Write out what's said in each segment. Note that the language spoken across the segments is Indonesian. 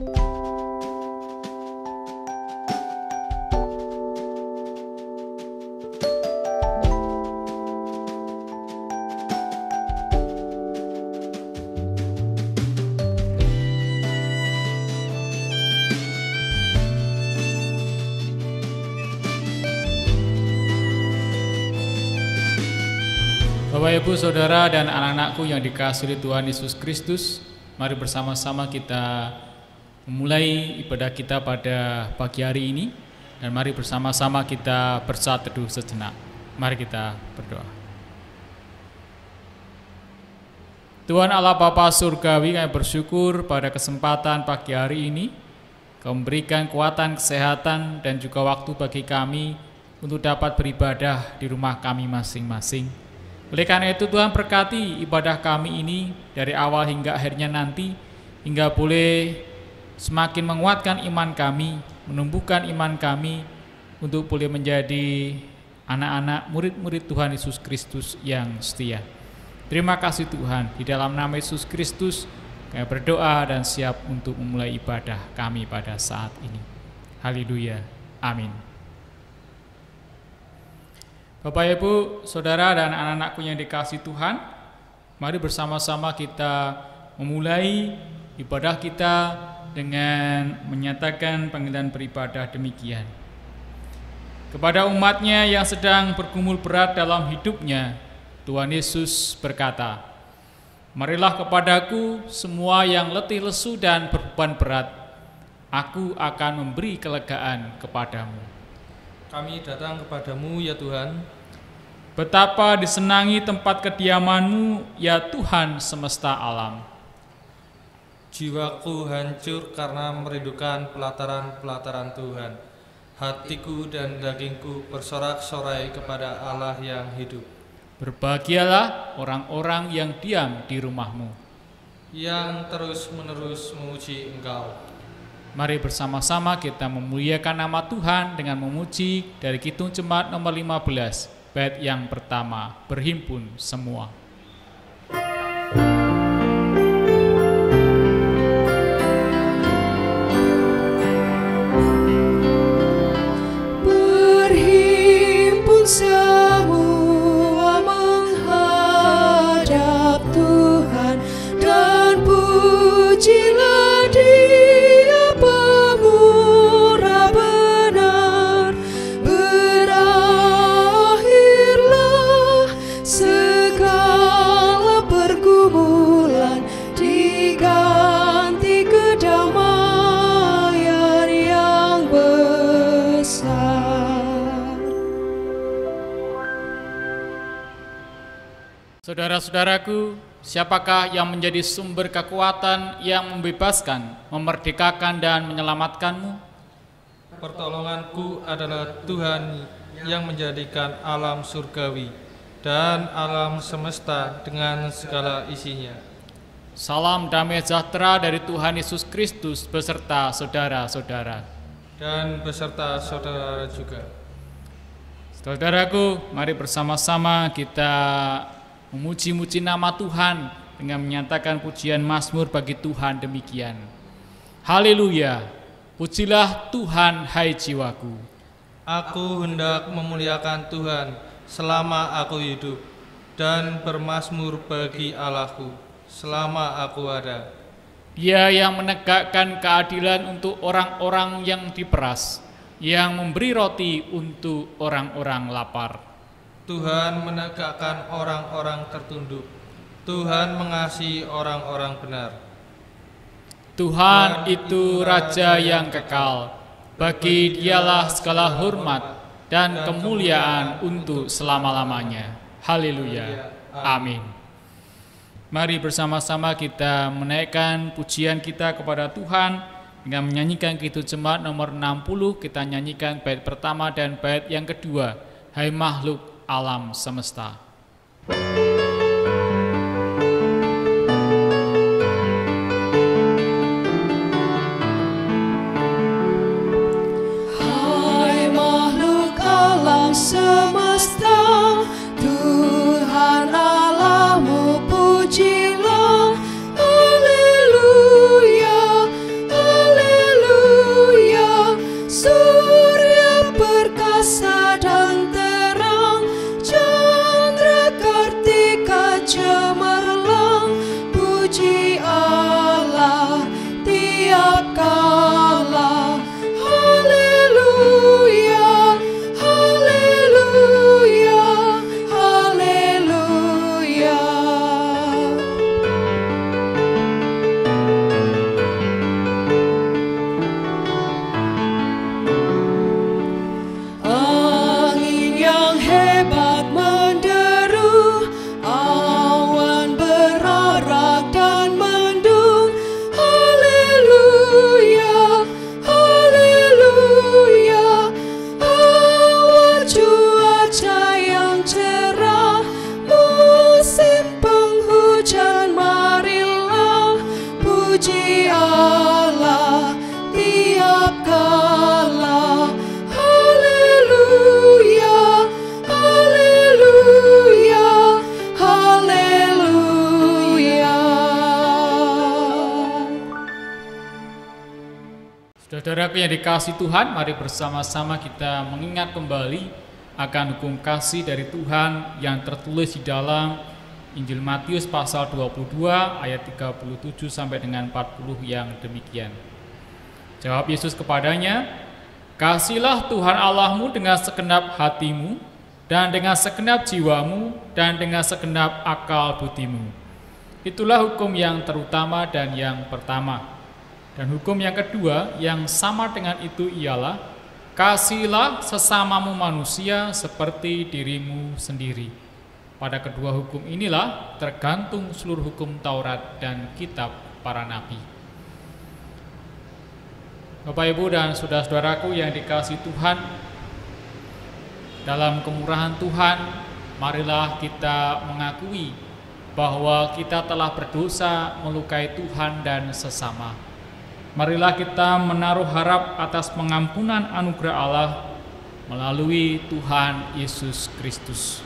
Bapak, Ibu, Saudara, dan anak-anakku yang dikasihi Tuhan Yesus Kristus, mari bersama-sama kita memulai ibadah kita pada pagi hari ini, dan mari bersama-sama kita bersaat teduh sejenak. Mari kita berdoa. Tuhan Allah Bapa Surgawi, kami bersyukur pada kesempatan pagi hari ini, Kau memberikan kekuatan, kesehatan, dan juga waktu bagi kami untuk dapat beribadah di rumah kami masing-masing. Oleh karena itu Tuhan, berkati ibadah kami ini dari awal hingga akhirnya nanti, hingga boleh semakin menguatkan iman kami, menumbuhkan iman kami untuk boleh menjadi anak-anak murid-murid Tuhan Yesus Kristus yang setia. Terima kasih Tuhan, di dalam nama Yesus Kristus kami berdoa dan siap untuk memulai ibadah kami pada saat ini. Haleluya, amin. Bapak, Ibu, Saudara, dan anak-anakku yang dikasihi Tuhan, mari bersama-sama kita memulai ibadah kita dengan menyatakan panggilan beribadah demikian. Kepada umatnya yang sedang bergumul berat dalam hidupnya, Tuhan Yesus berkata, "Marilah kepadaku semua yang letih lesu dan berbeban berat, aku akan memberi kelegaan kepadamu." Kami datang kepadamu ya Tuhan. Betapa disenangi tempat kediaman-Mu ya Tuhan semesta alam. Jiwaku hancur karena merindukan pelataran-pelataran Tuhan. Hatiku dan dagingku bersorak-sorai kepada Allah yang hidup. Berbahagialah orang-orang yang diam di rumah-Mu, yang terus-menerus memuji Engkau. Mari bersama-sama kita memuliakan nama Tuhan dengan memuji dari Kidung Jemaat nomor 15, bait yang pertama, berhimpun semua. Berhimpun semua menghadap Tuhan dan pujilah Dia pemurah benar. Berakhirlah segala pergumulan, diganti kedamaian yang besar. Saudara-saudaraku, siapakah yang menjadi sumber kekuatan yang membebaskan, memerdekakan, dan menyelamatkanmu? Pertolonganku adalah Tuhan yang menjadikan alam surgawi dan alam semesta dengan segala isinya. Salam damai sejahtera dari Tuhan Yesus Kristus beserta saudara-saudara. Dan beserta saudara juga. Saudaraku, mari bersama-sama kita memuji-muji nama Tuhan dengan menyatakan pujian mazmur bagi Tuhan demikian. Haleluya, pujilah Tuhan hai jiwaku. Aku hendak memuliakan Tuhan selama aku hidup, dan bermazmur bagi Allahku selama aku ada. Dia yang menegakkan keadilan untuk orang-orang yang diperas, yang memberi roti untuk orang-orang lapar. Tuhan menegakkan orang-orang tertunduk. Tuhan mengasihi orang-orang benar. Tuhan itu Raja yang kekal, bagi Dialah segala hormat dan kemuliaan untuk selama-lamanya. Haleluya, amin. Mari bersama-sama kita menaikkan pujian kita kepada Tuhan dengan menyanyikan Kidung Jemaat nomor 60. Kita nyanyikan bait pertama dan bait yang kedua, Hai makhluk alam semesta. Hai makhluk alam semesta, Tuhan Allahmu pujilah. Haleluya, haleluya. Saudaraku yang dikasihi Tuhan, mari bersama-sama kita mengingat kembali akan hukum kasih dari Tuhan yang tertulis di dalam Injil Matius pasal 22 ayat 37 sampai dengan 40 yang demikian. Jawab Yesus kepadanya, "Kasihilah Tuhan Allahmu dengan segenap hatimu, dan dengan segenap jiwamu, dan dengan segenap akal budimu. Itulah hukum yang terutama dan yang pertama. Dan hukum yang kedua yang sama dengan itu ialah, kasihilah sesamamu manusia seperti dirimu sendiri. Pada kedua hukum inilah tergantung seluruh hukum Taurat dan kitab para nabi." Bapak, Ibu, dan saudara-saudaraku yang dikasihi Tuhan, dalam kemurahan Tuhan, marilah kita mengakui bahwa kita telah berdosa, melukai Tuhan dan sesama. Marilah kita menaruh harap atas pengampunan anugerah Allah melalui Tuhan Yesus Kristus.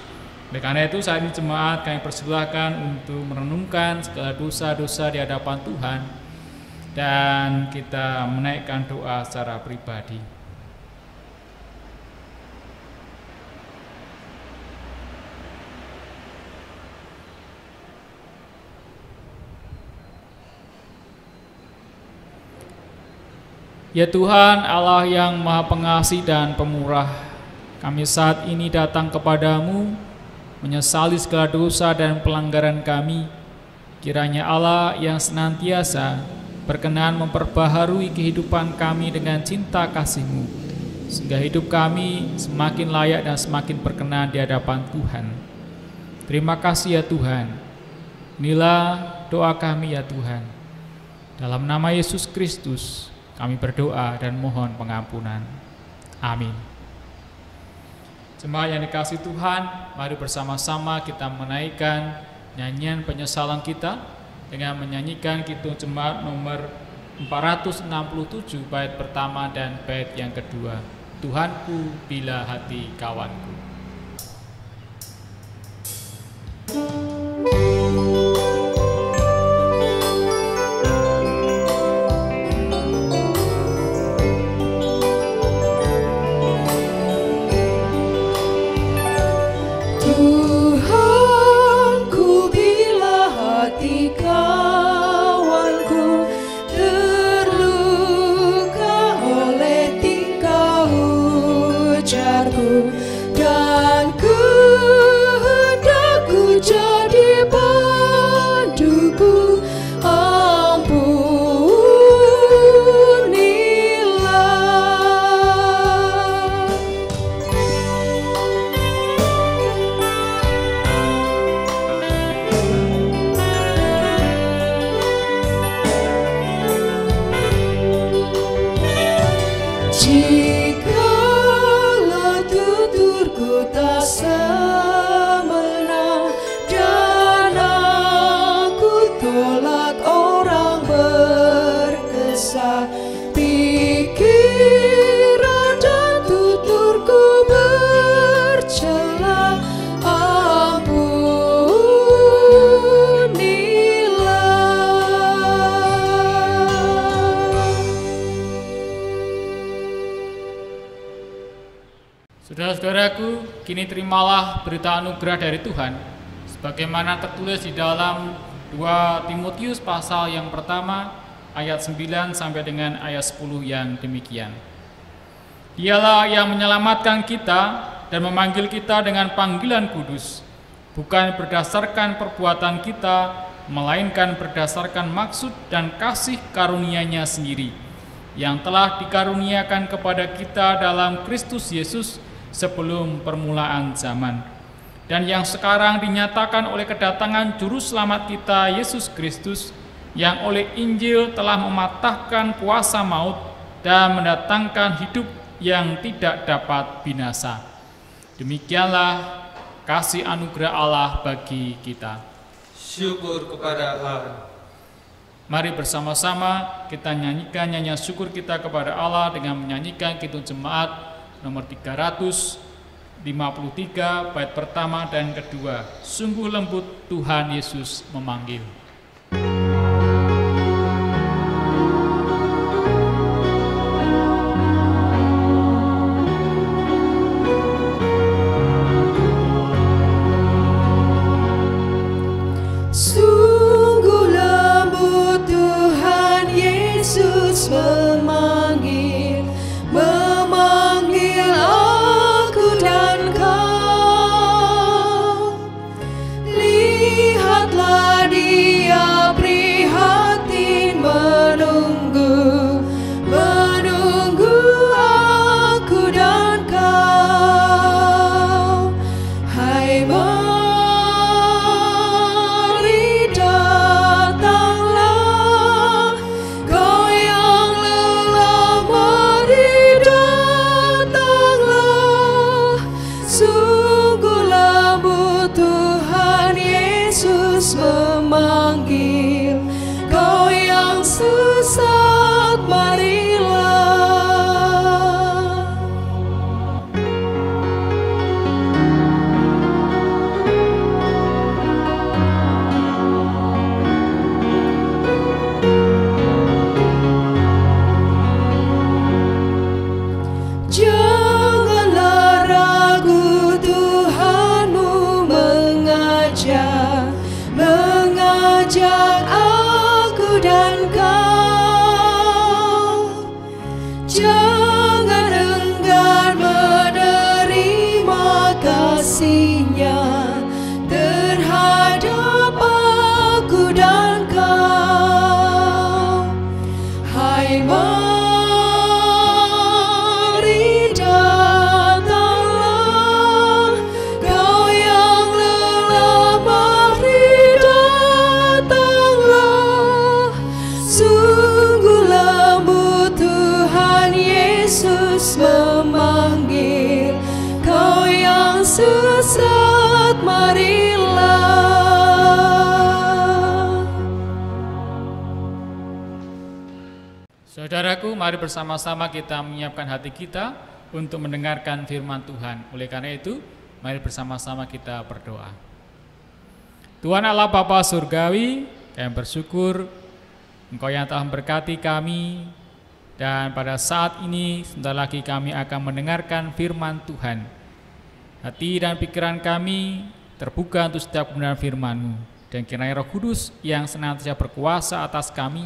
Oleh karena itu, saat ini jemaat kami persilahkan untuk merenungkan segala dosa-dosa di hadapan Tuhan, dan kita menaikkan doa secara pribadi. Ya Tuhan, Allah yang Maha Pengasih dan Pemurah, kami saat ini datang kepadamu, menyesali segala dosa dan pelanggaran kami. Kiranya Allah yang senantiasa berkenan memperbaharui kehidupan kami dengan cinta kasih-Mu, sehingga hidup kami semakin layak dan semakin berkenan di hadapan Tuhan. Terima kasih ya Tuhan. Inilah doa kami ya Tuhan. Dalam nama Yesus Kristus kami berdoa dan mohon pengampunan. Amin. Jemaat yang dikasihi Tuhan, mari bersama-sama kita menaikkan nyanyian penyesalan kita dengan menyanyikan Kidung Jemaat nomor 467 bait pertama dan bait yang kedua. Tuhanku bila hati kawanku. Tuhanku, bila hati kawanku terluka oleh tingkah ujarku, dan kehendakku jadi panduku, jikalau tuturku tak semena dan aku tolak orang berkesah, pikiran dan tuturku bercela, Saudara-saudaraku, kini terimalah berita anugerah dari Tuhan, sebagaimana tertulis di dalam 2 Timotius pasal yang pertama, ayat 9 sampai dengan ayat 10 yang demikian. Dialah yang menyelamatkan kita dan memanggil kita dengan panggilan kudus, bukan berdasarkan perbuatan kita, melainkan berdasarkan maksud dan kasih karunia-Nya sendiri, yang telah dikaruniakan kepada kita dalam Kristus Yesus sebelum permulaan zaman, dan yang sekarang dinyatakan oleh kedatangan Juru Selamat kita Yesus Kristus, yang oleh Injil telah mematahkan kuasa maut dan mendatangkan hidup yang tidak dapat binasa. Demikianlah kasih anugerah Allah bagi kita. Syukur kepada Allah. Mari bersama-sama kita nyanyikan nyanyian syukur kita kepada Allah dengan menyanyikan Kidung Jemaat nomor 353 bait pertama dan kedua. Sungguh lembut Tuhan Yesus memanggil. Sungguh lembut Tuhan Yesus memanggil aku dan kau. Lihatlah Dia prihatin menunggu aku dan kau. Hai mari datanglah, kau yang lelah, mari datanglah. Sungguh lembut Tuhan Yesus memanggil, kau yang sesat, marilah. Janganlah ragu, Tuhanmu mengajak aku dan kau. Jangan enggan menerima kasih-Nya terhadap aku dan kau. Hai mari datanglah, kau yang lelah, mari datanglah. Sungguh lembut Tuhan Yesus memanggil, kau yang sesat, marilah. Saudaraku, mari bersama-sama kita menyiapkan hati kita untuk mendengarkan firman Tuhan. Oleh karena itu, mari bersama-sama kita berdoa. Tuhan Allah Bapa Surgawi, kami bersyukur Engkau yang telah memberkati kami, dan pada saat ini sebentar lagi kami akan mendengarkan firman Tuhan. Hati dan pikiran kami terbuka untuk setiap kebenaran firman-Mu, dan kiranya Roh Kudus yang senantiasa berkuasa atas kami,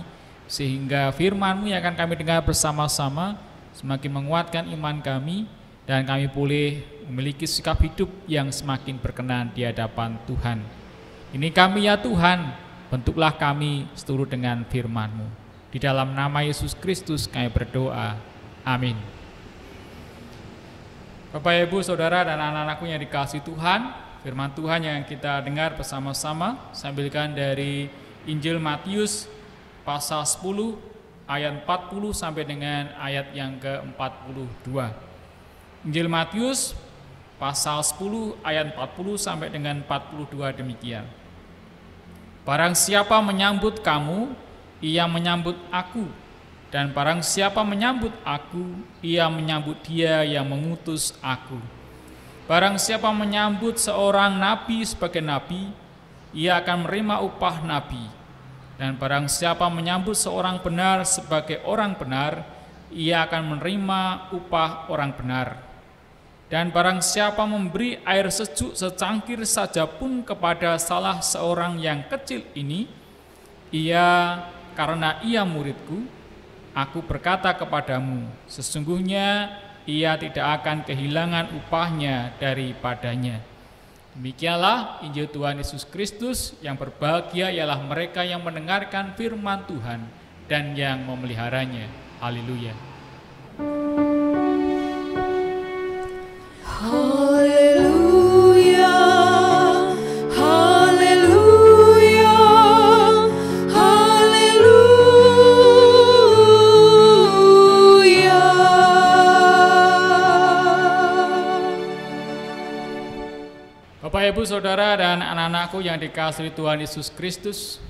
sehingga firman-Mu yang akan kami dengar bersama-sama semakin menguatkan iman kami, dan kami boleh memiliki sikap hidup yang semakin berkenan di hadapan Tuhan. Ini kami ya Tuhan, bentuklah kami seturut dengan firman-Mu. Di dalam nama Yesus Kristus kami berdoa. Amin. Bapak, Ibu, Saudara, dan anak-anakku yang dikasihi Tuhan, firman Tuhan yang kita dengar bersama-sama saya ambilkan dari Injil Matius pasal 10 ayat 40 sampai dengan ayat yang ke-42. Injil Matius pasal 10 ayat 40 sampai dengan 42 demikian. Barang siapa menyambut kamu, ia menyambut aku, dan barang siapa menyambut aku, ia menyambut Dia yang mengutus aku. Barang siapa menyambut seorang nabi sebagai nabi, ia akan menerima upah nabi. Dan barang siapa menyambut seorang benar sebagai orang benar, ia akan menerima upah orang benar. Dan barang siapa memberi air sejuk secangkir saja pun kepada salah seorang yang kecil ini, karena ia muridku, aku berkata kepadamu, sesungguhnya ia tidak akan kehilangan upahnya daripadanya. Demikianlah Injil Tuhan Yesus Kristus. Yang berbahagia ialah mereka yang mendengarkan firman Tuhan dan yang memeliharanya. Haleluya. Haleluya, haleluya, haleluya. Bapak, Ibu, Saudara, dan anak-anakku yang dikasihi Tuhan Yesus Kristus,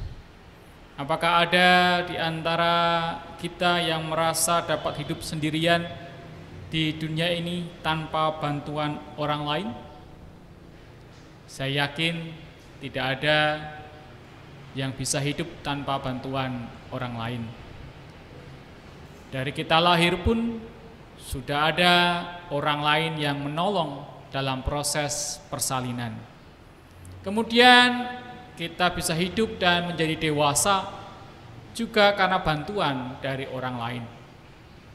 apakah ada di antara kita yang merasa dapat hidup sendirian di dunia ini tanpa bantuan orang lain? Saya yakin tidak ada yang bisa hidup tanpa bantuan orang lain. Dari kita lahir pun sudah ada orang lain yang menolong dalam proses persalinan. Kemudian kita bisa hidup dan menjadi dewasa juga karena bantuan dari orang lain.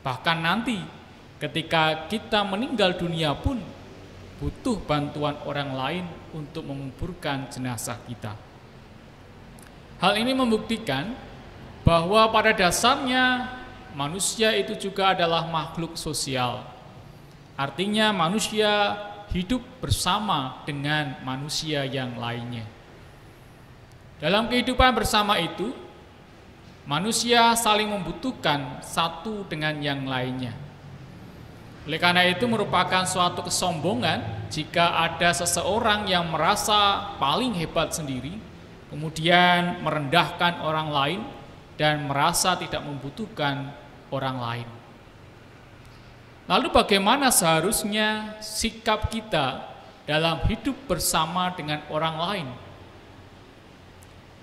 Bahkan nanti ketika kita meninggal dunia pun butuh bantuan orang lain untuk menguburkan jenazah kita. Hal ini membuktikan bahwa pada dasarnya manusia itu juga adalah makhluk sosial. Artinya manusia hidup bersama dengan manusia yang lainnya. Dalam kehidupan bersama itu, manusia saling membutuhkan satu dengan yang lainnya. Oleh karena itu merupakan suatu kesombongan jika ada seseorang yang merasa paling hebat sendiri, kemudian merendahkan orang lain dan merasa tidak membutuhkan orang lain. Lalu bagaimana seharusnya sikap kita dalam hidup bersama dengan orang lain?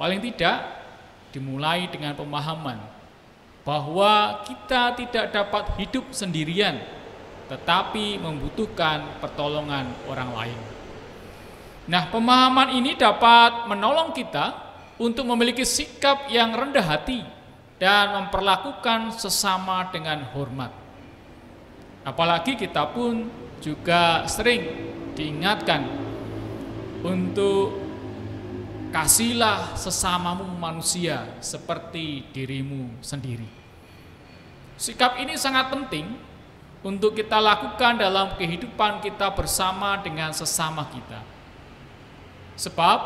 Paling tidak dimulai dengan pemahaman bahwa kita tidak dapat hidup sendirian, tetapi membutuhkan pertolongan orang lain. Nah, pemahaman ini dapat menolong kita untuk memiliki sikap yang rendah hati dan memperlakukan sesama dengan hormat. Apalagi kita pun juga sering diingatkan untuk kasihlah sesamamu manusia seperti dirimu sendiri. Sikap ini sangat penting untuk kita lakukan dalam kehidupan kita bersama dengan sesama kita. Sebab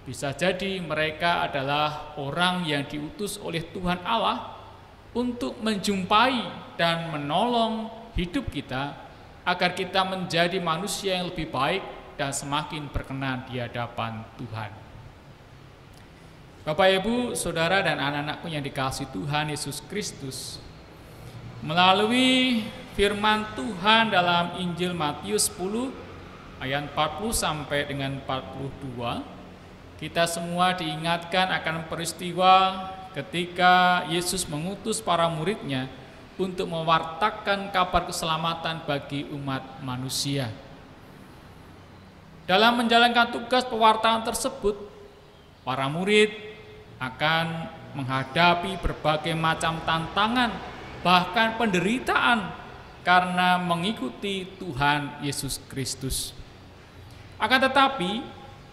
bisa jadi mereka adalah orang yang diutus oleh Tuhan Allah untuk menjumpai dan menolong hidup kita agar kita menjadi manusia yang lebih baik dan semakin berkenan di hadapan Tuhan. Bapak, Ibu, Saudara, dan anak-anakku yang dikasihi Tuhan Yesus Kristus, melalui firman Tuhan dalam Injil Matius 10 ayat 40 sampai dengan 42, kita semua diingatkan akan peristiwa ketika Yesus mengutus para muridnya untuk mewartakan kabar keselamatan bagi umat manusia. Dalam menjalankan tugas pewartaan tersebut, para murid akan menghadapi berbagai macam tantangan, bahkan penderitaan karena mengikuti Tuhan Yesus Kristus. Akan tetapi,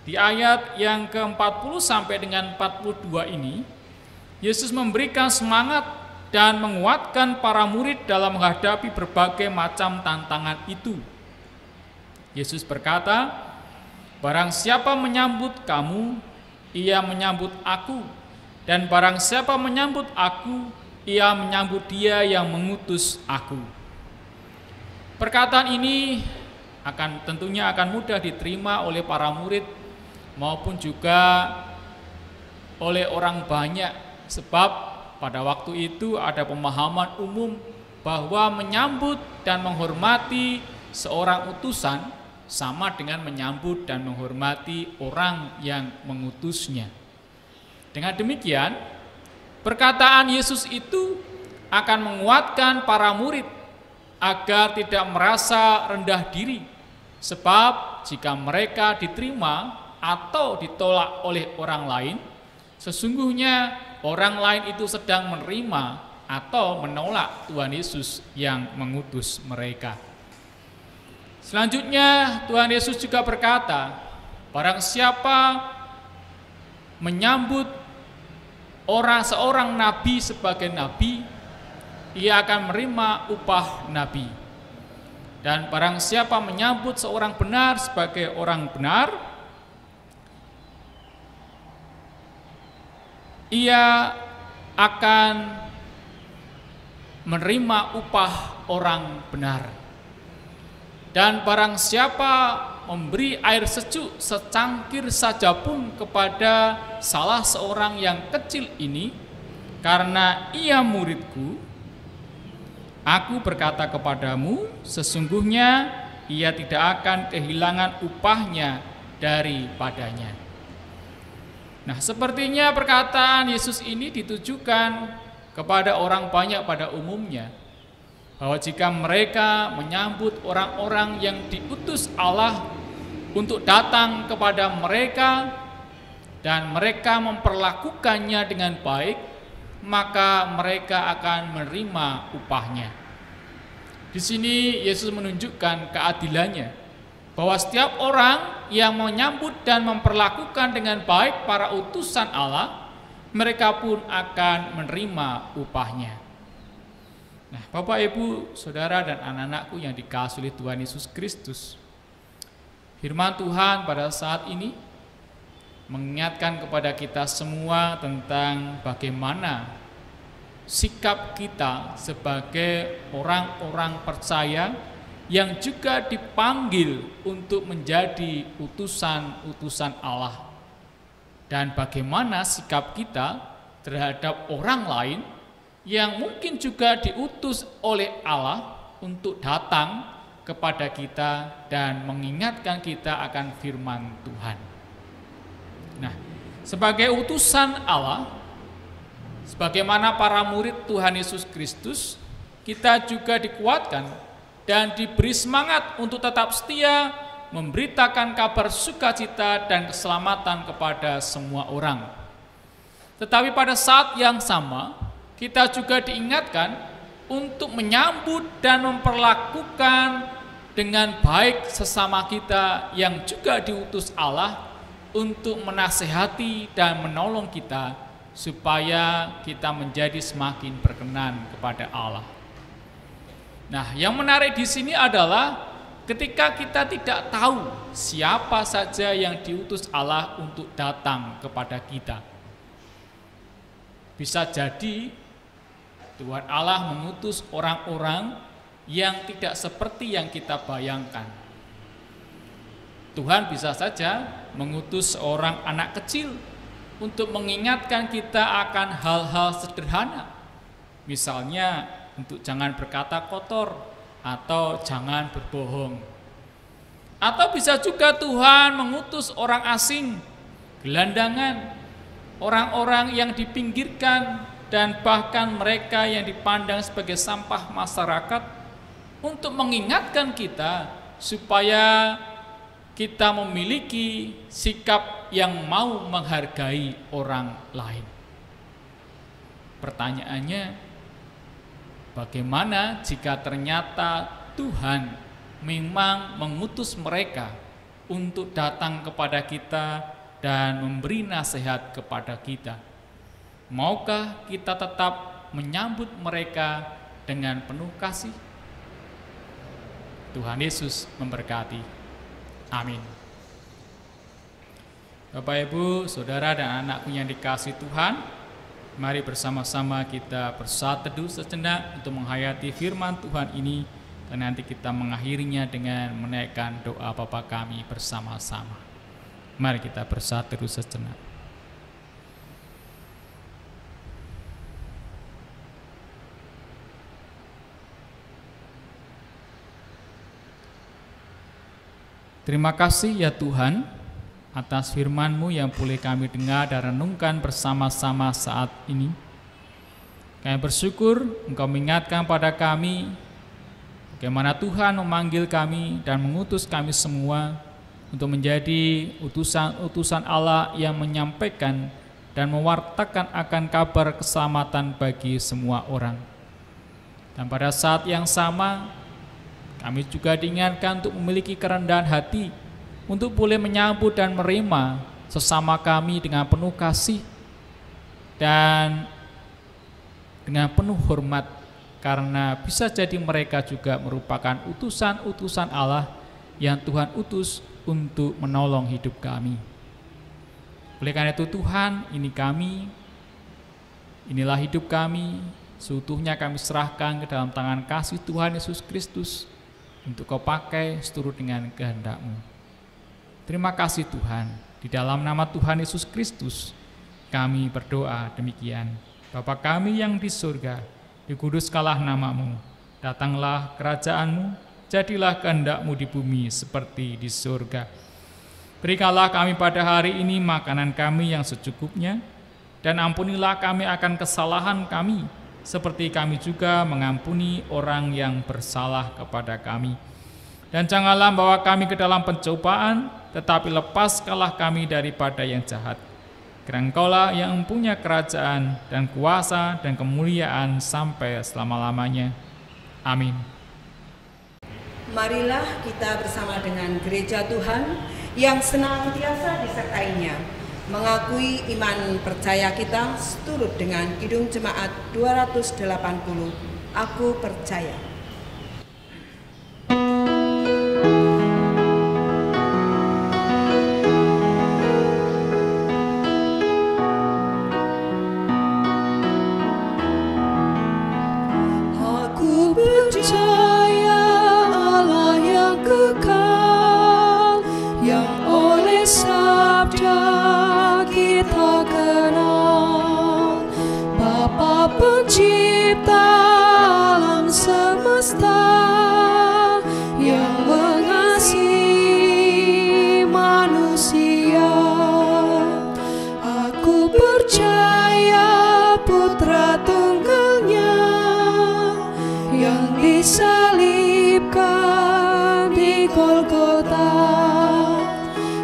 di ayat yang ke-40 sampai dengan 42 ini, Yesus memberikan semangat dan menguatkan para murid dalam menghadapi berbagai macam tantangan itu. Yesus berkata, "Barang siapa menyambut kamu, ia menyambut aku, dan barang siapa menyambut aku, ia menyambut dia yang mengutus aku." Perkataan ini tentunya akan mudah diterima oleh para murid maupun juga oleh orang banyak, sebab pada waktu itu ada pemahaman umum bahwa menyambut dan menghormati seorang utusan sama dengan menyambut dan menghormati orang yang mengutusnya. Dengan demikian, perkataan Yesus itu akan menguatkan para murid agar tidak merasa rendah diri, sebab jika mereka diterima atau ditolak oleh orang lain, sesungguhnya orang lain itu sedang menerima atau menolak Tuhan Yesus yang mengutus mereka. Selanjutnya Tuhan Yesus juga berkata, barang siapa menyambut seorang nabi sebagai nabi, ia akan menerima upah nabi. Dan barang siapa menyambut seorang benar sebagai orang benar, ia akan menerima upah orang benar. Dan barang siapa memberi air sejuk secangkir saja pun kepada salah seorang yang kecil ini, karena ia muridku, aku berkata kepadamu, sesungguhnya ia tidak akan kehilangan upahnya daripadanya. Nah, sepertinya perkataan Yesus ini ditujukan kepada orang banyak pada umumnya, bahwa jika mereka menyambut orang-orang yang diutus Allah untuk datang kepada mereka, dan mereka memperlakukannya dengan baik, maka mereka akan menerima upahnya. Di sini Yesus menunjukkan keadilannya, bahwa setiap orang yang menyambut dan memperlakukan dengan baik para utusan Allah, mereka pun akan menerima upahnya. Nah, Bapak, Ibu, Saudara, dan anak-anakku yang dikasihi oleh Tuhan Yesus Kristus, firman Tuhan pada saat ini mengingatkan kepada kita semua tentang bagaimana sikap kita sebagai orang-orang percaya yang juga dipanggil untuk menjadi utusan-utusan Allah, dan bagaimana sikap kita terhadap orang lain yang mungkin juga diutus oleh Allah untuk datang kepada kita dan mengingatkan kita akan firman Tuhan. Nah, sebagai utusan Allah, sebagaimana para murid Tuhan Yesus Kristus, kita juga dikuatkan dan diberi semangat untuk tetap setia memberitakan kabar sukacita dan keselamatan kepada semua orang. Tetapi pada saat yang sama, kita juga diingatkan untuk menyambut dan memperlakukan dengan baik sesama kita yang juga diutus Allah untuk menasehati dan menolong kita supaya kita menjadi semakin berkenan kepada Allah. Nah, yang menarik di sini adalah ketika kita tidak tahu siapa saja yang diutus Allah untuk datang kepada kita. Bisa jadi Tuhan Allah mengutus orang-orang yang tidak seperti yang kita bayangkan. Tuhan bisa saja mengutus seorang anak kecil untuk mengingatkan kita akan hal-hal sederhana. Misalnya untuk jangan berkata kotor atau jangan berbohong. Atau bisa juga Tuhan mengutus orang asing, gelandangan, orang-orang yang dipinggirkan, dan bahkan mereka yang dipandang sebagai sampah masyarakat, untuk mengingatkan kita supaya kita memiliki sikap yang mau menghargai orang lain. Pertanyaannya, bagaimana jika ternyata Tuhan memang mengutus mereka untuk datang kepada kita dan memberi nasihat kepada kita? Maukah kita tetap menyambut mereka dengan penuh kasih? Tuhan Yesus memberkati. Amin. Bapak, Ibu, Saudara, dan anakku yang dikasihi Tuhan, mari bersama-sama kita bersatu teduh sejenak untuk menghayati firman Tuhan ini, dan nanti kita mengakhirinya dengan menaikkan doa Bapa kami bersama-sama. Mari kita bersatu teduh sejenak. Terima kasih ya Tuhan atas firman-Mu yang boleh kami dengar dan renungkan bersama-sama saat ini. Kami bersyukur Engkau mengingatkan pada kami bagaimana Tuhan memanggil kami dan mengutus kami semua untuk menjadi utusan-utusan Allah yang menyampaikan dan mewartakan akan kabar keselamatan bagi semua orang. Dan pada saat yang sama, kami juga diingatkan untuk memiliki kerendahan hati untuk boleh menyambut dan menerima sesama kami dengan penuh kasih dan dengan penuh hormat, karena bisa jadi mereka juga merupakan utusan-utusan Allah yang Tuhan utus untuk menolong hidup kami. Oleh karena itu Tuhan, inilah hidup kami, seutuhnya kami serahkan ke dalam tangan kasih Tuhan Yesus Kristus, untuk Kau pakai seturut dengan kehendak-Mu. Terima kasih Tuhan, di dalam nama Tuhan Yesus Kristus kami berdoa demikian. Bapa kami yang di surga, dikuduskanlah nama-Mu, datanglah kerajaan-Mu, jadilah kehendak-Mu di bumi seperti di surga. Berikanlah kami pada hari ini makanan kami yang secukupnya, dan ampunilah kami akan kesalahan kami, seperti kami juga mengampuni orang yang bersalah kepada kami. Dan janganlah bawa kami ke dalam pencobaan, tetapi lepaskanlah kami daripada yang jahat. Karena Engkaulah yang mempunyai kerajaan dan kuasa dan kemuliaan sampai selama-lamanya. Amin. Marilah kita bersama dengan gereja Tuhan yang senantiasa disertainya, mengakui iman percaya kita seturut dengan Kidung Jemaat 280, Aku Percaya. Aku percaya Allah yang kekal, yang oleh sabda kita kenal, Bapa pencipta alam semesta, yang mengasihi manusia. Aku percaya Putra Tunggalnya yang disalibkan di Golgota,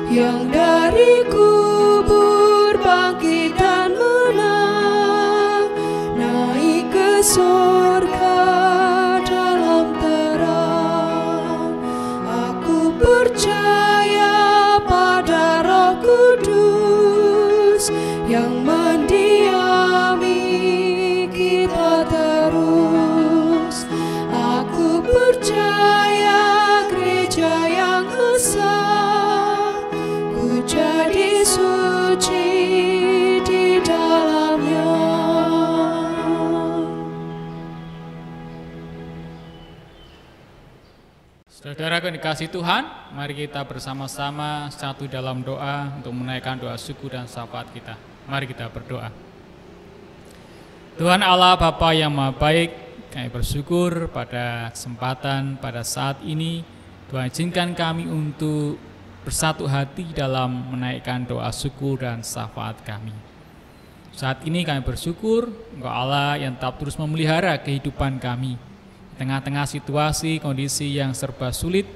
yang dari kubur bangkit dan menang, naik ke surga dalam terang. Aku percaya pada Roh Kudus yang mendiami kita terus. Aku percaya gereja yang esa, ku jadi suci di dalamnya. Saudara yang dikasihi Tuhan, mari kita bersama-sama satu dalam doa untuk menaikkan doa syukur dan syafaat kita. Mari kita berdoa. Tuhan Allah Bapa yang Maha Baik, kami bersyukur pada kesempatan pada saat ini Tuhan izinkan kami untuk bersatu hati dalam menaikkan doa syukur dan syafaat kami. Saat ini kami bersyukur Engkau Allah yang tetap terus memelihara kehidupan kami di tengah-tengah situasi kondisi yang serba sulit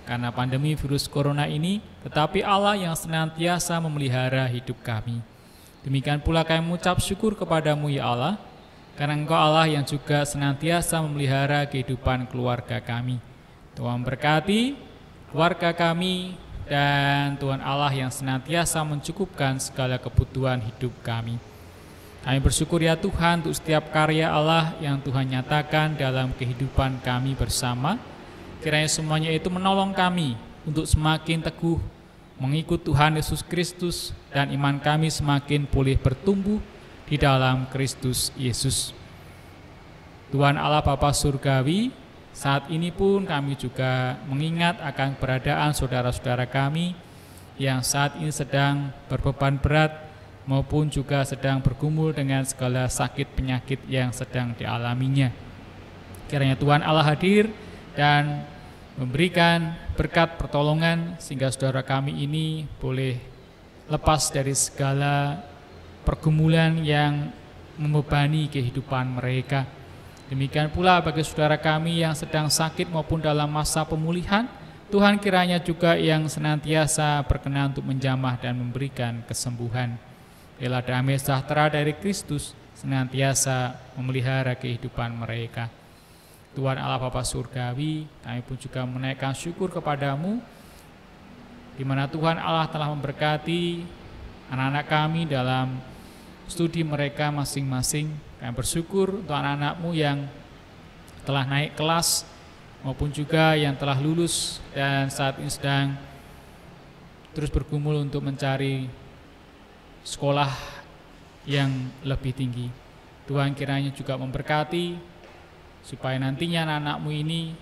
karena pandemi virus corona ini, tetapi Allah yang senantiasa memelihara hidup kami. Demikian pula kami mengucap syukur kepadamu ya Allah, karena Engkau Allah yang juga senantiasa memelihara kehidupan keluarga kami. Tuhan berkati keluarga kami, dan Tuhan Allah yang senantiasa mencukupkan segala kebutuhan hidup kami. Kami bersyukur ya Tuhan untuk setiap karya Allah yang Tuhan nyatakan dalam kehidupan kami bersama. Kiranya semuanya itu menolong kami untuk semakin teguh mengikut Tuhan Yesus Kristus, dan iman kami semakin pulih bertumbuh di dalam Kristus Yesus. Tuhan Allah Bapa Surgawi, saat ini pun kami juga mengingat akan keberadaan saudara-saudara kami yang saat ini sedang berbeban berat maupun juga sedang bergumul dengan segala sakit penyakit yang sedang dialaminya. Kiranya Tuhan Allah hadir dan memberikan berkat pertolongan sehingga saudara kami ini boleh lepas dari segala pergumulan yang membebani kehidupan mereka. Demikian pula bagi saudara kami yang sedang sakit maupun dalam masa pemulihan, Tuhan kiranya juga yang senantiasa berkenan untuk menjamah dan memberikan kesembuhan. Biarlah damai sejahtera dari Kristus senantiasa memelihara kehidupan mereka. Tuhan Allah Bapa Surgawi, kami pun juga menaikkan syukur kepadamu, di mana Tuhan Allah telah memberkati anak-anak kami dalam studi mereka masing-masing. Kami bersyukur untuk anak-anak-Mu yang telah naik kelas maupun juga yang telah lulus dan saat ini sedang terus bergumul untuk mencari sekolah yang lebih tinggi. Tuhan kiranya juga memberkati supaya nantinya anak-anak-Mu ini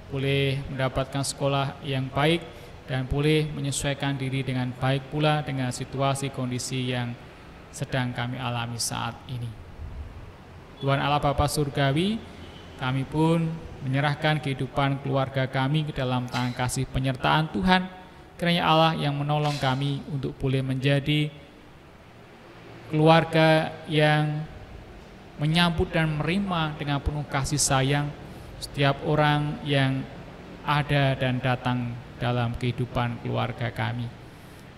boleh mendapatkan sekolah yang baik dan boleh menyesuaikan diri dengan baik pula dengan situasi kondisi yang sedang kami alami saat ini. Tuhan Allah Bapa Surgawi, kami pun menyerahkan kehidupan keluarga kami ke dalam tangan kasih penyertaan Tuhan. Kiranya Allah yang menolong kami untuk boleh menjadi keluarga yang menyambut dan menerima dengan penuh kasih sayang setiap orang yang ada dan datang dalam kehidupan keluarga kami.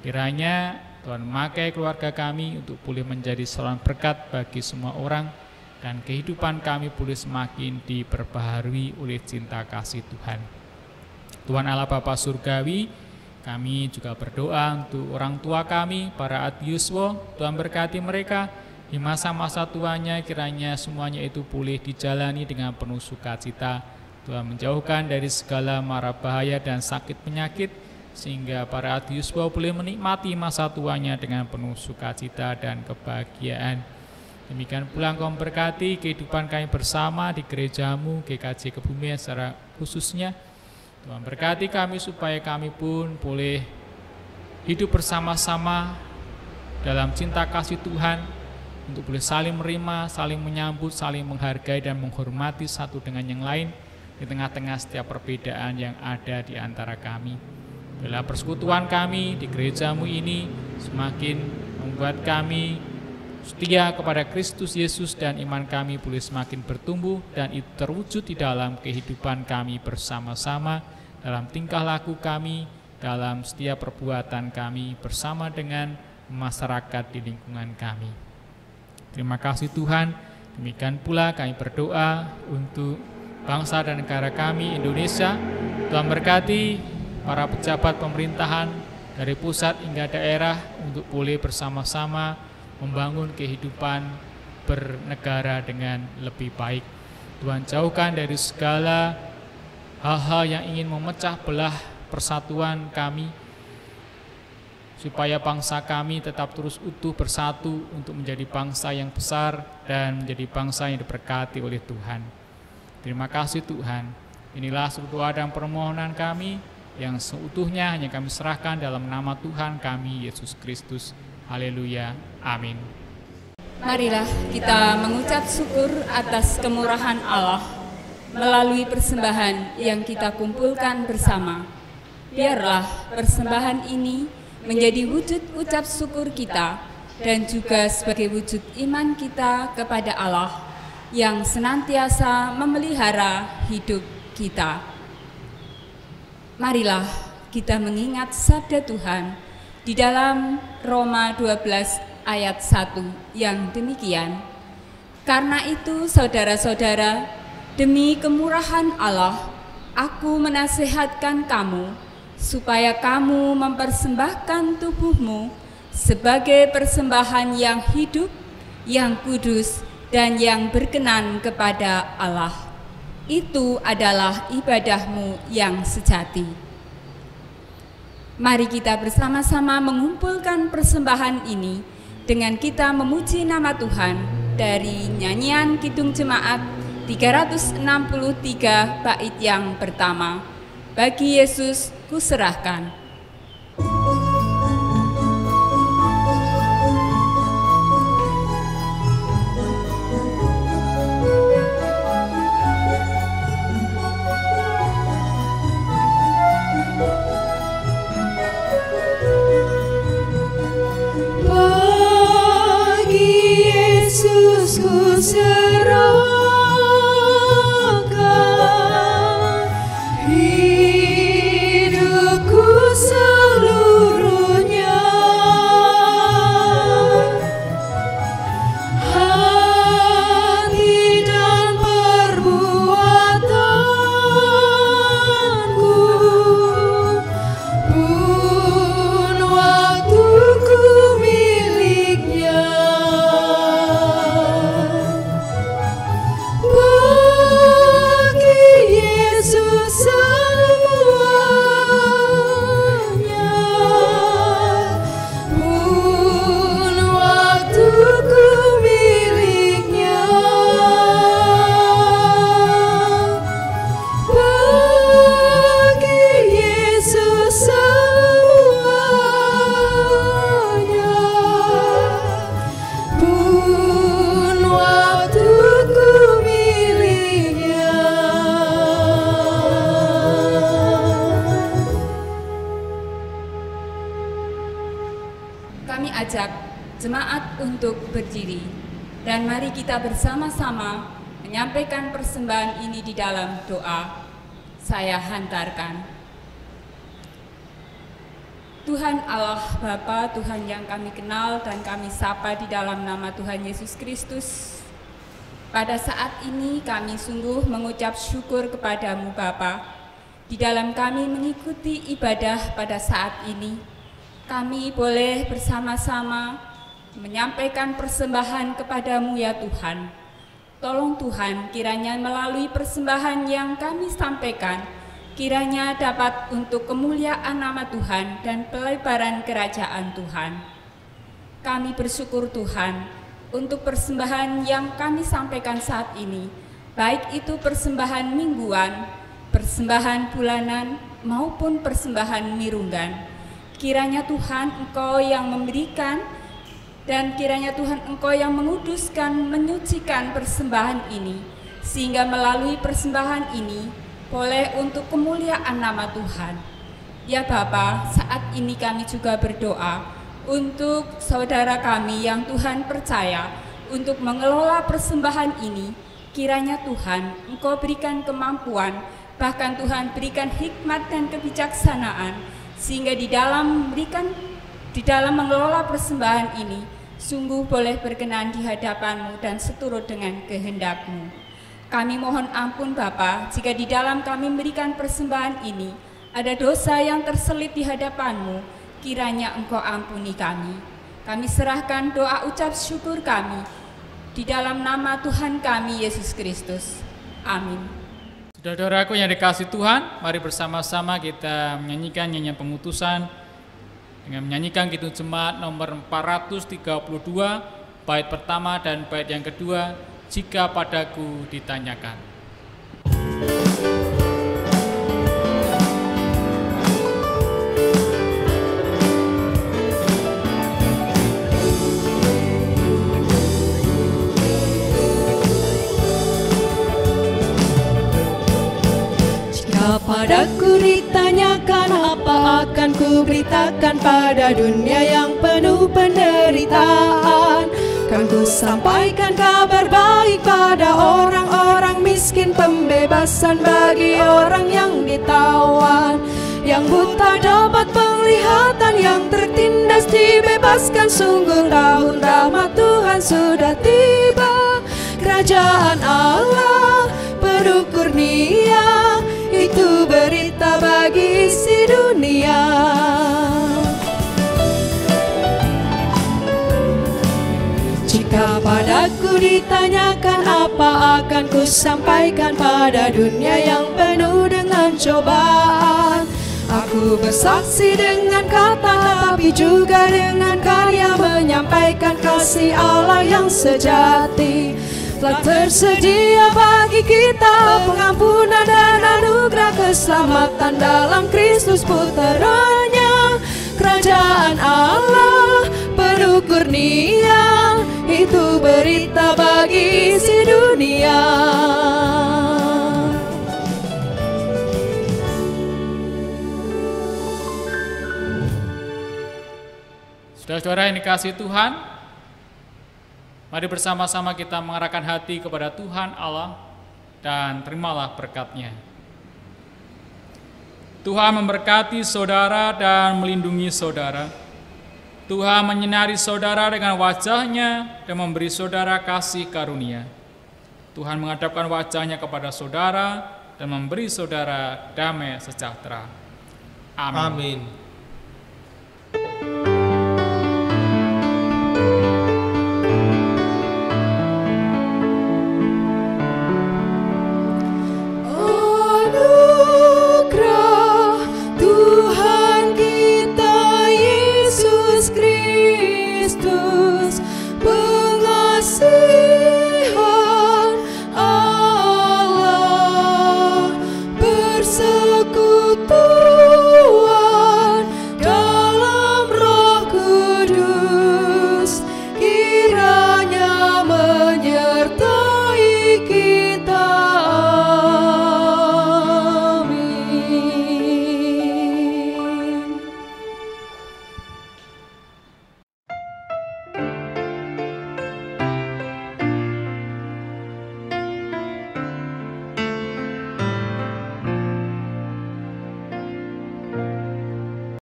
Kiranya Tuhan memakai keluarga kami untuk boleh menjadi seorang berkat bagi semua orang, dan kehidupan kami boleh semakin diperbaharui oleh cinta kasih Tuhan. Tuhan Allah Bapa Surgawi, kami juga berdoa untuk orang tua kami, para adiuswa. Tuhan berkati mereka di masa-masa tuanya, kiranya semuanya itu boleh dijalani dengan penuh sukacita. Tuhan menjauhkan dari segala mara bahaya dan sakit penyakit, sehingga para adiuswa boleh menikmati masa tuanya dengan penuh sukacita dan kebahagiaan. Demikian pula Engkau memberkati kehidupan kami bersama di gerejamu, GKJ Kebumen secara khususnya. Tuhan berkati kami supaya kami pun boleh hidup bersama-sama dalam cinta kasih Tuhan, untuk boleh saling menerima, saling menyambut, saling menghargai dan menghormati satu dengan yang lain di tengah-tengah setiap perbedaan yang ada di antara kami. Bila persekutuan kami di gerejamu ini semakin membuat kami setia kepada Kristus Yesus, dan iman kami boleh semakin bertumbuh dan itu terwujud di dalam kehidupan kami bersama-sama, dalam tingkah laku kami, dalam setiap perbuatan kami bersama dengan masyarakat di lingkungan kami. Terima kasih Tuhan. Demikian pula kami berdoa untuk bangsa dan negara kami Indonesia. Tuhan berkati para pejabat pemerintahan dari pusat hingga daerah untuk boleh bersama-sama membangun kehidupan bernegara dengan lebih baik. Tuhan jauhkan dari segala hal-hal yang ingin memecah belah persatuan kami, supaya bangsa kami tetap terus utuh bersatu untuk menjadi bangsa yang besar dan menjadi bangsa yang diberkati oleh Tuhan. Terima kasih Tuhan. Inilah doa dan permohonan kami yang seutuhnya hanya kami serahkan dalam nama Tuhan kami Yesus Kristus. Haleluya. Amin. Marilah kita mengucap syukur atas kemurahan Allah melalui persembahan yang kita kumpulkan bersama. Biarlah persembahan ini menjadi wujud ucap syukur kita dan juga sebagai wujud iman kita kepada Allah yang senantiasa memelihara hidup kita. Marilah kita mengingat sabda Tuhan di dalam Roma 12 ayat 1 yang demikian. Karena itu saudara-saudara, demi kemurahan Allah, aku menasihatkan kamu supaya kamu mempersembahkan tubuhmu sebagai persembahan yang hidup, yang kudus, dan yang berkenan kepada Allah. Itu adalah ibadahmu yang sejati. Mari kita bersama-sama mengumpulkan persembahan ini dengan kita memuji nama Tuhan dari nyanyian Kidung Jemaat 363 bait yang pertama. Bagi Yesus kuserahkan. Serahkan hidupku seluruhnya, hati dan perbuatanku, pun waktuku miliknya. Jemaat untuk berdiri, dan mari kita bersama-sama menyampaikan persembahan ini di dalam doa. Saya hantarkan. Tuhan Allah Bapa, Tuhan yang kami kenal dan kami sapa di dalam nama Tuhan Yesus Kristus, pada saat ini kami sungguh mengucap syukur kepadamu Bapa. Di dalam kami mengikuti ibadah pada saat ini, kami boleh bersama-sama menyampaikan persembahan kepadamu ya Tuhan. Tolong Tuhan, kiranya melalui persembahan yang kami sampaikan, kiranya dapat untuk kemuliaan nama Tuhan dan pelebaran kerajaan Tuhan. Kami bersyukur Tuhan untuk persembahan yang kami sampaikan saat ini, baik itu persembahan mingguan, persembahan bulanan, maupun persembahan mirunggan. Kiranya Tuhan Engkau yang memberikan, dan kiranya Tuhan Engkau yang menguduskan, menyucikan persembahan ini, sehingga melalui persembahan ini boleh untuk kemuliaan nama Tuhan. Ya Bapa, saat ini kami juga berdoa untuk saudara kami yang Tuhan percaya untuk mengelola persembahan ini. Kiranya Tuhan Engkau berikan kemampuan, bahkan Tuhan berikan hikmat dan kebijaksanaan, sehingga di dalam mengelola persembahan ini sungguh boleh berkenan di hadapan-Mu dan seturut dengan kehendak-Mu. Kami mohon ampun Bapa, jika di dalam kami memberikan persembahan ini ada dosa yang terselip di hadapan-Mu, kiranya Engkau ampuni kami. Kami serahkan doa ucap syukur kami di dalam nama Tuhan kami Yesus Kristus. Amin. Saudara-saudaraku yang dikasihi Tuhan, mari bersama-sama kita menyanyikan nyanyian pengutusan dengan menyanyikan Kidung Jemaat nomor 432, bait pertama dan bait yang kedua, Jika Padaku Ditanyakan. Padaku ditanyakan, apa akan ku beritakan pada dunia yang penuh penderitaan. Kan ku sampaikan kabar baik pada orang-orang miskin, pembebasan bagi orang yang ditawan. Yang buta dapat penglihatan, yang tertindas dibebaskan. Sungguh tahun rahmat Tuhan sudah tiba. Kerajaan Allah penuh kurnia, itu berita bagi isi dunia. Jika padaku ditanyakan, apa akan ku sampaikan pada dunia yang penuh dengan cobaan. Aku bersaksi dengan kata, tapi juga dengan karya, menyampaikan kasih Allah yang sejati. Telah tersedia bagi kita pengampunan dan anugerah keselamatan dalam Kristus Putranya. Kerajaan Allah penuh kurnia, itu berita bagi isi dunia. Saudara-saudara yang dikasihi Tuhan, mari bersama-sama kita mengarahkan hati kepada Tuhan Allah dan terimalah berkat-Nya. Tuhan memberkati saudara dan melindungi saudara. Tuhan menyinari saudara dengan wajah-Nya dan memberi saudara kasih karunia. Tuhan menghadapkan wajah-Nya kepada saudara dan memberi saudara damai sejahtera. Amin. Amin. Kristus, pengasih